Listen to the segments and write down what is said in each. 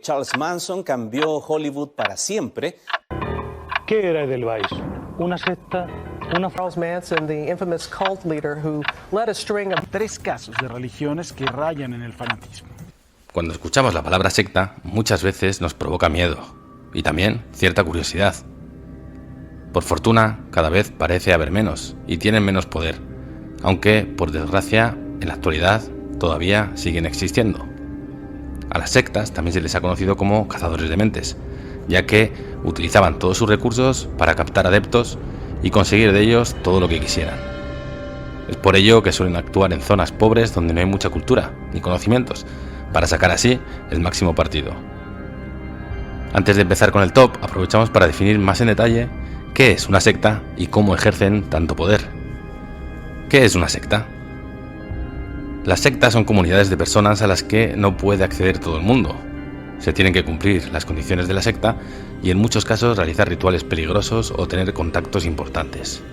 Charles Manson cambió Hollywood para siempre. ¿Qué era Edelweiss? ¿Una secta? Charles Manson, the infamous cult leader who led a string of 3 casos de religiones que rayan en el fanatismo. Cuando escuchamos la palabra secta, muchas veces nos provoca miedo y también cierta curiosidad. Por fortuna, cada vez parece haber menos y tienen menos poder, aunque, por desgracia, en la actualidad todavía siguen existiendo. A las sectas también se les ha conocido como cazadores de mentes, ya que utilizaban todos sus recursos para captar adeptos y conseguir de ellos todo lo que quisieran. Es por ello que suelen actuar en zonas pobres donde no hay mucha cultura ni conocimientos, para sacar así el máximo partido. Antes de empezar con el top, aprovechamos para definir más en detalle qué es una secta y cómo ejercen tanto poder. ¿Qué es una secta? Las sectas son comunidades de personas a las que no puede acceder todo el mundo. Se tienen que cumplir las condiciones de la secta y en muchos casos realizar rituales peligrosos o tener contactos importantes.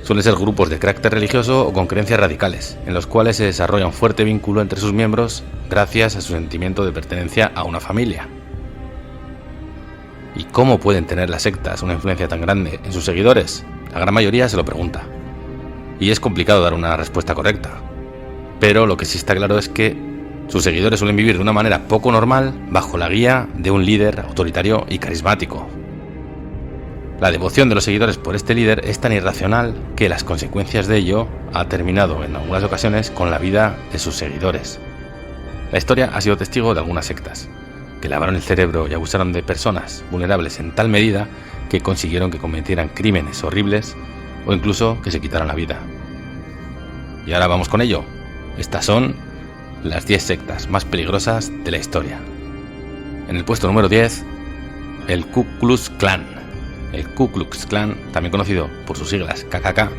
Suelen ser grupos de carácter religioso o con creencias radicales, en los cuales se desarrolla un fuerte vínculo entre sus miembros gracias a su sentimiento de pertenencia a una familia. ¿Y cómo pueden tener las sectas una influencia tan grande en sus seguidores? La gran mayoría se lo pregunta. Y es complicado dar una respuesta correcta. Pero lo que sí está claro es que sus seguidores suelen vivir de una manera poco normal bajo la guía de un líder autoritario y carismático. La devoción de los seguidores por este líder es tan irracional que las consecuencias de ello ha terminado en algunas ocasiones con la vida de sus seguidores. La historia ha sido testigo de algunas sectas, que lavaron el cerebro y abusaron de personas vulnerables en tal medida que consiguieron que cometieran crímenes horribles o incluso que se quitaran la vida. Y ahora vamos con ello. Estas son las 10 sectas más peligrosas de la historia. En el puesto número 10, el Ku Klux Klan. El Ku Klux Klan, también conocido por sus siglas KKK,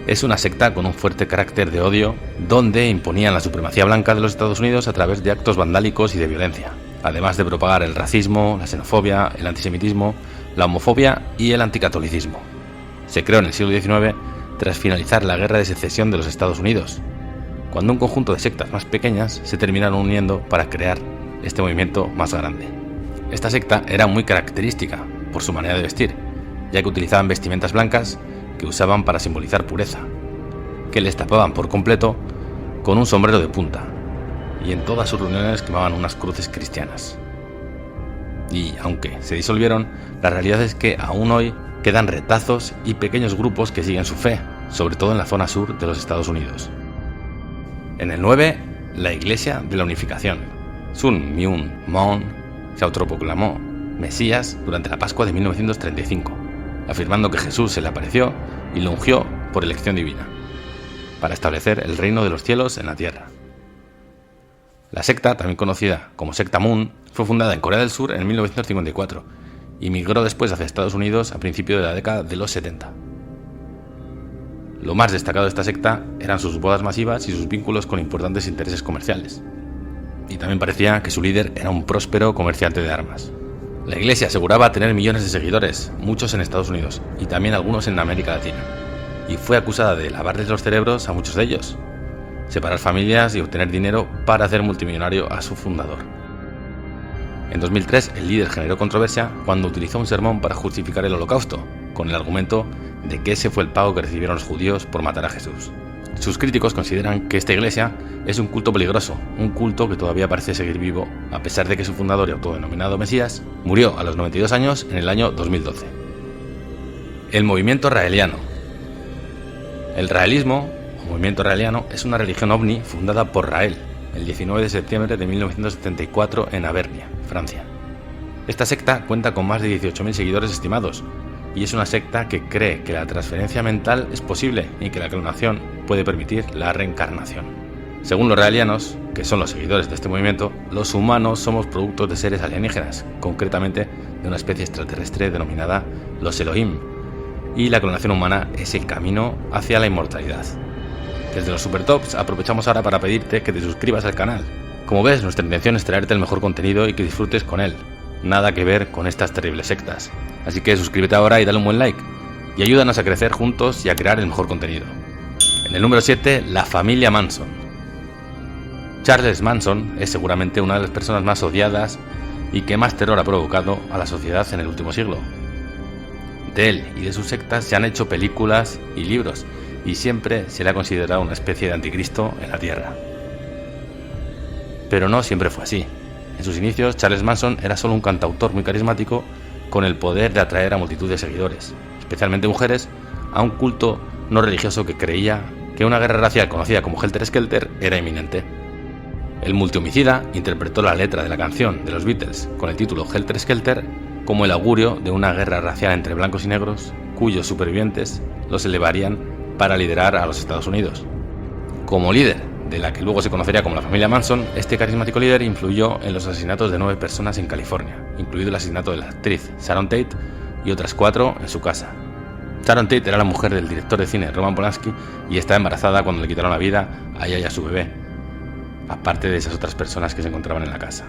es una secta con un fuerte carácter de odio donde imponían la supremacía blanca de los Estados Unidos a través de actos vandálicos y de violencia, además de propagar el racismo, la xenofobia, el antisemitismo, la homofobia y el anticatolicismo. Se creó en el siglo XIX tras finalizar la Guerra de Secesión de los Estados Unidos, cuando un conjunto de sectas más pequeñas se terminaron uniendo para crear este movimiento más grande. Esta secta era muy característica por su manera de vestir, ya que utilizaban vestimentas blancas que usaban para simbolizar pureza, que les tapaban por completo con un sombrero de punta, y en todas sus reuniones quemaban unas cruces cristianas. Y aunque se disolvieron, la realidad es que aún hoy quedan retazos y pequeños grupos que siguen su fe, sobre todo en la zona sur de los Estados Unidos. En el 9, la Iglesia de la Unificación. Sun Myung Moon se autoproclamó Mesías durante la Pascua de 1935, afirmando que Jesús se le apareció y lo ungió por elección divina, para establecer el reino de los cielos en la tierra. La secta, también conocida como Secta Moon, fue fundada en Corea del Sur en 1954 y migró después hacia Estados Unidos a principios de la década de los 70. Lo más destacado de esta secta eran sus bodas masivas y sus vínculos con importantes intereses comerciales. Y también parecía que su líder era un próspero comerciante de armas. La iglesia aseguraba tener millones de seguidores, muchos en Estados Unidos y también algunos en América Latina, y fue acusada de lavarles los cerebros a muchos de ellos, separar familias y obtener dinero para hacer multimillonario a su fundador. En 2003, el líder generó controversia cuando utilizó un sermón para justificar el Holocausto, con el argumento de que ese fue el pago que recibieron los judíos por matar a Jesús. Sus críticos consideran que esta iglesia es un culto peligroso, un culto que todavía parece seguir vivo, a pesar de que su fundador y autodenominado Mesías murió a los 92 años en el año 2012. El movimiento raeliano. El raelismo, o movimiento raeliano, es una religión ovni fundada por Rael, el 19 de septiembre de 1974 en Avernia, Francia. Esta secta cuenta con más de 18.000 seguidores estimados, y es una secta que cree que la transferencia mental es posible y que la clonación puede permitir la reencarnación. Según los raelianos, que son los seguidores de este movimiento, los humanos somos productos de seres alienígenas, concretamente de una especie extraterrestre denominada los Elohim, y la clonación humana es el camino hacia la inmortalidad. Desde los Supertops aprovechamos ahora para pedirte que te suscribas al canal. Como ves, nuestra intención es traerte el mejor contenido y que disfrutes con él. Nada que ver con estas terribles sectas. Así que suscríbete ahora y dale un buen like. Y ayúdanos a crecer juntos y a crear el mejor contenido. En el número 7, la familia Manson. Charles Manson es seguramente una de las personas más odiadas y que más terror ha provocado a la sociedad en el último siglo. De él y de sus sectas se han hecho películas y libros, y siempre se le ha considerado una especie de anticristo en la Tierra. Pero no siempre fue así. En sus inicios, Charles Manson era solo un cantautor muy carismático con el poder de atraer a multitud de seguidores, especialmente mujeres, a un culto no religioso que creía que una guerra racial conocida como Helter Skelter era inminente. El multihomicida interpretó la letra de la canción de los Beatles con el título Helter Skelter como el augurio de una guerra racial entre blancos y negros, cuyos supervivientes los elevarían para liderar a los Estados Unidos. Como líder de la que luego se conocería como la familia Manson, este carismático líder influyó en los asesinatos de 9 personas en California, incluido el asesinato de la actriz Sharon Tate y otras 4 en su casa. Sharon Tate era la mujer del director de cine Roman Polanski y estaba embarazada cuando le quitaron la vida a ella y a su bebé, aparte de esas otras personas que se encontraban en la casa.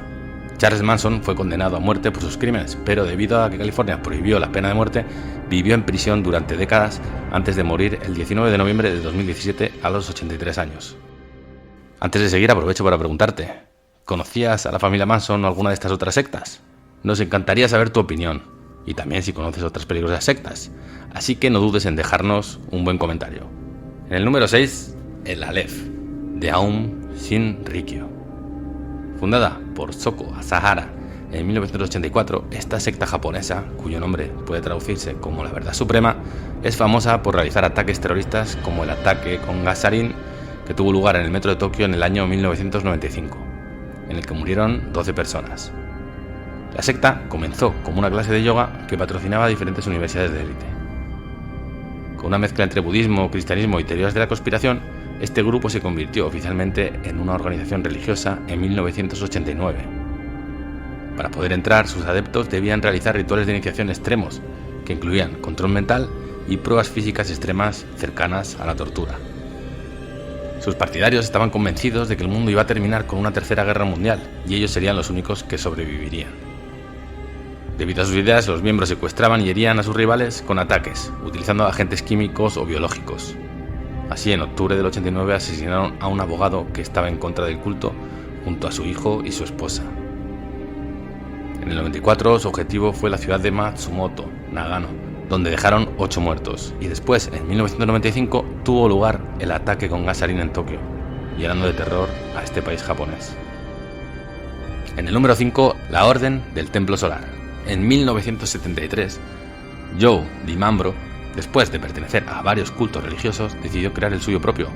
Charles Manson fue condenado a muerte por sus crímenes, pero debido a que California prohibió la pena de muerte, vivió en prisión durante décadas antes de morir el 19 de noviembre de 2017 a los 83 años. Antes de seguir, aprovecho para preguntarte, ¿conocías a la familia Manson o alguna de estas otras sectas? Nos encantaría saber tu opinión, y también si conoces otras peligrosas sectas, así que no dudes en dejarnos un buen comentario. En el número 6, el Aleph, de Aum Shinrikyo. Fundada por Shoko Asahara en 1984, esta secta japonesa, cuyo nombre puede traducirse como la verdad suprema, es famosa por realizar ataques terroristas como el ataque con gas sarín que tuvo lugar en el metro de Tokio en el año 1995, en el que murieron 12 personas. La secta comenzó como una clase de yoga que patrocinaba diferentes universidades de élite. Con una mezcla entre budismo, cristianismo y teorías de la conspiración, este grupo se convirtió oficialmente en una organización religiosa en 1989. Para poder entrar, sus adeptos debían realizar rituales de iniciación extremos, que incluían control mental y pruebas físicas extremas cercanas a la tortura. Sus partidarios estaban convencidos de que el mundo iba a terminar con una tercera guerra mundial, y ellos serían los únicos que sobrevivirían. Debido a sus ideas, los miembros secuestraban y herían a sus rivales con ataques, utilizando agentes químicos o biológicos. Así, en octubre del 89 asesinaron a un abogado que estaba en contra del culto, junto a su hijo y su esposa. En el 94, su objetivo fue la ciudad de Matsumoto, Nagano, donde dejaron 8 muertos, y después, en 1995, tuvo lugar el ataque con gas sarín en Tokio, llenando de terror a este país japonés. En el número 5, la Orden del Templo Solar. En 1973, Joe DiMambro, después de pertenecer a varios cultos religiosos, decidió crear el suyo propio,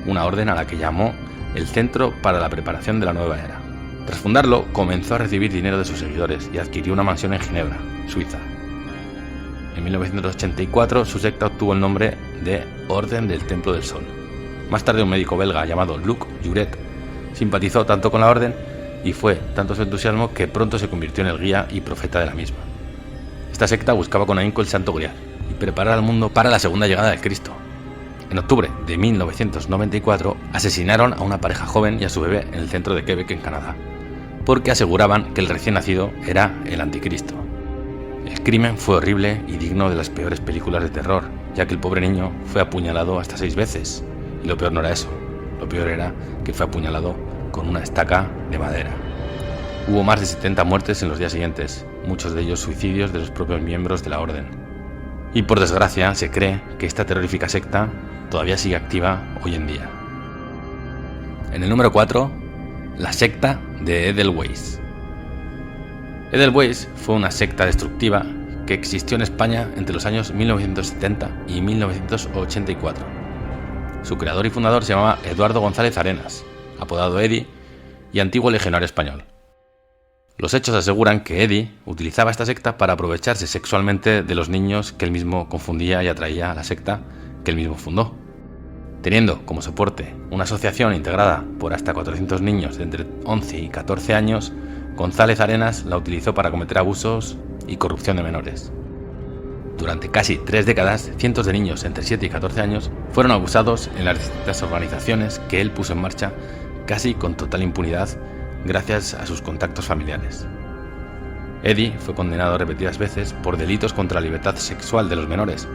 una orden a la que llamó el Centro para la Preparación de la Nueva Era. Tras fundarlo, comenzó a recibir dinero de sus seguidores y adquirió una mansión en Ginebra, Suiza. En 1984, su secta obtuvo el nombre de Orden del Templo del Sol. Más tarde, un médico belga llamado Luc Juret simpatizó tanto con la orden y fue tanto su entusiasmo que pronto se convirtió en el guía y profeta de la misma. Esta secta buscaba con ahínco el Santo Grial y preparar al mundo para la segunda llegada del Cristo. En octubre de 1994 asesinaron a una pareja joven y a su bebé en el centro de Quebec, en Canadá, porque aseguraban que el recién nacido era el anticristo. El crimen fue horrible y digno de las peores películas de terror, ya que el pobre niño fue apuñalado hasta 6 veces. Y lo peor no era eso, lo peor era que fue apuñalado con una estaca de madera. Hubo más de 70 muertes en los días siguientes, muchos de ellos suicidios de los propios miembros de la orden. Y por desgracia se cree que esta terrorífica secta todavía sigue activa hoy en día. En el número 4, la secta de Edelweiss. Edelweiss fue una secta destructiva que existió en España entre los años 1970 y 1984. Su creador y fundador se llamaba Eduardo González Arenas, apodado Eddie, y antiguo legionario español. Los hechos aseguran que Eddie utilizaba esta secta para aprovecharse sexualmente de los niños que él mismo confundía y atraía a la secta que él mismo fundó. Teniendo como soporte una asociación integrada por hasta 400 niños de entre 11 y 14 años, González Arenas la utilizó para cometer abusos y corrupción de menores. Durante casi 3 décadas, cientos de niños entre 7 y 14 años fueron abusados en las distintas organizaciones que él puso en marcha casi con total impunidad gracias a sus contactos familiares. Eddie fue condenado repetidas veces por delitos contra la libertad sexual de los menores,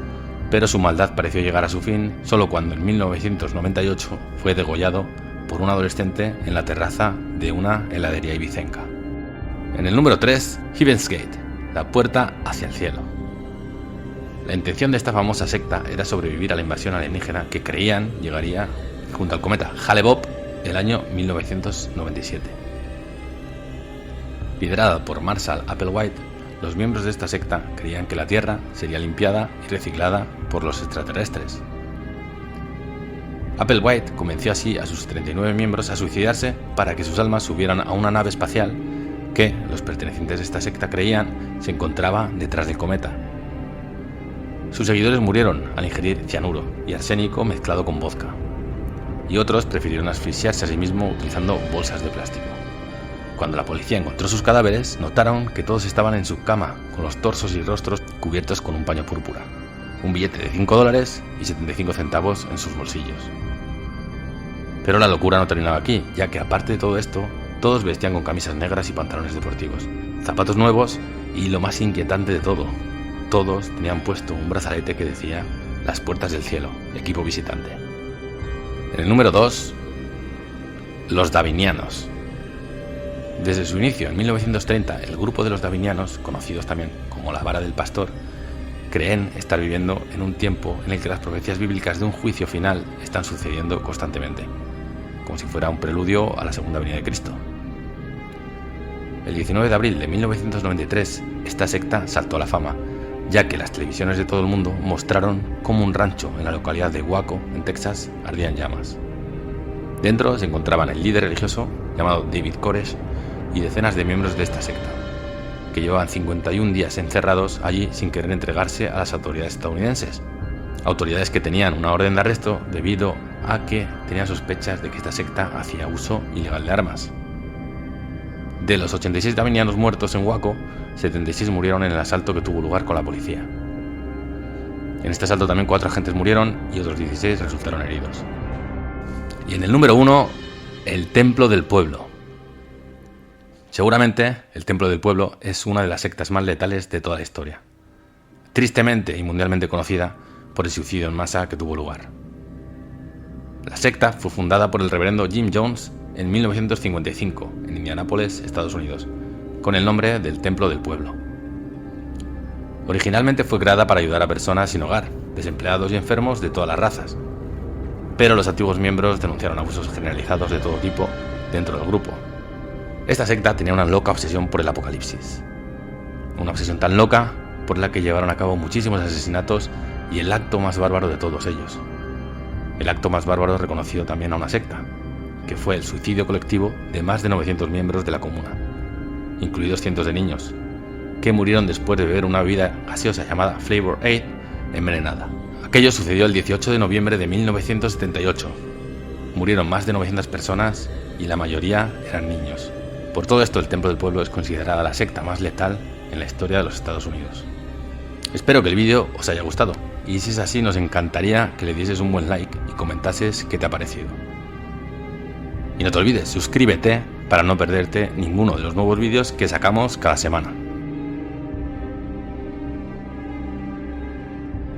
pero su maldad pareció llegar a su fin solo cuando en 1998 fue degollado por un adolescente en la terraza de una heladería ibicenca. En el número 3, Heaven's Gate, la puerta hacia el cielo. La intención de esta famosa secta era sobrevivir a la invasión alienígena que creían llegaría junto al cometa Hale-Bopp el año 1997. Liderada por Marshall Applewhite, los miembros de esta secta creían que la Tierra sería limpiada y reciclada por los extraterrestres. Applewhite convenció así a sus 39 miembros a suicidarse para que sus almas subieran a una nave espacial que los pertenecientes de esta secta creían se encontraba detrás del cometa. Sus seguidores murieron al ingerir cianuro y arsénico mezclado con vodka, y otros prefirieron asfixiarse a sí mismos utilizando bolsas de plástico. Cuando la policía encontró sus cadáveres, notaron que todos estaban en su cama, con los torsos y rostros cubiertos con un paño púrpura, un billete de $5 y 75 centavos en sus bolsillos. Pero la locura no terminaba aquí, ya que aparte de todo esto, todos vestían con camisas negras y pantalones deportivos, zapatos nuevos y lo más inquietante de todo, todos tenían puesto un brazalete que decía Las Puertas del Cielo, equipo visitante. En el número 2, los Davinianos. Desde su inicio, en 1930, el grupo de los Davinianos, conocidos también como la Vara del Pastor, creen estar viviendo en un tiempo en el que las profecías bíblicas de un juicio final están sucediendo constantemente, como si fuera un preludio a la segunda venida de Cristo. El 19 de abril de 1993, esta secta saltó a la fama, ya que las televisiones de todo el mundo mostraron cómo un rancho en la localidad de Waco, en Texas, ardía en llamas. Dentro se encontraban el líder religioso, llamado David Koresh, y decenas de miembros de esta secta, que llevaban 51 días encerrados allí sin querer entregarse a las autoridades estadounidenses, autoridades que tenían una orden de arresto debido a que tenían sospechas de que esta secta hacía uso ilegal de armas. De los 86 davinianos muertos en Waco, 76 murieron en el asalto que tuvo lugar con la policía. En este asalto también 4 agentes murieron y otros 16 resultaron heridos. Y en el número 1, el Templo del Pueblo. Seguramente el Templo del Pueblo es una de las sectas más letales de toda la historia, tristemente y mundialmente conocida por el suicidio en masa que tuvo lugar. La secta fue fundada por el reverendo Jim Jones en 1955 en Indianápolis, Estados Unidos, con el nombre del Templo del Pueblo. Originalmente fue creada para ayudar a personas sin hogar, desempleados y enfermos de todas las razas, pero los antiguos miembros denunciaron abusos generalizados de todo tipo dentro del grupo. Esta secta tenía una loca obsesión por el apocalipsis, una obsesión tan loca por la que llevaron a cabo muchísimos asesinatos y el acto más bárbaro de todos ellos, el acto más bárbaro reconocido también a una secta, que fue el suicidio colectivo de más de 900 miembros de la comuna, incluidos cientos de niños, que murieron después de beber una bebida gaseosa llamada Flavor Aid envenenada. Aquello sucedió el 18 de noviembre de 1978. Murieron más de 900 personas y la mayoría eran niños. Por todo esto, el Templo del Pueblo es considerada la secta más letal en la historia de los Estados Unidos. Espero que el vídeo os haya gustado, y si es así nos encantaría que le dieses un buen like y comentases qué te ha parecido. Y no te olvides, suscríbete para no perderte ninguno de los nuevos vídeos que sacamos cada semana.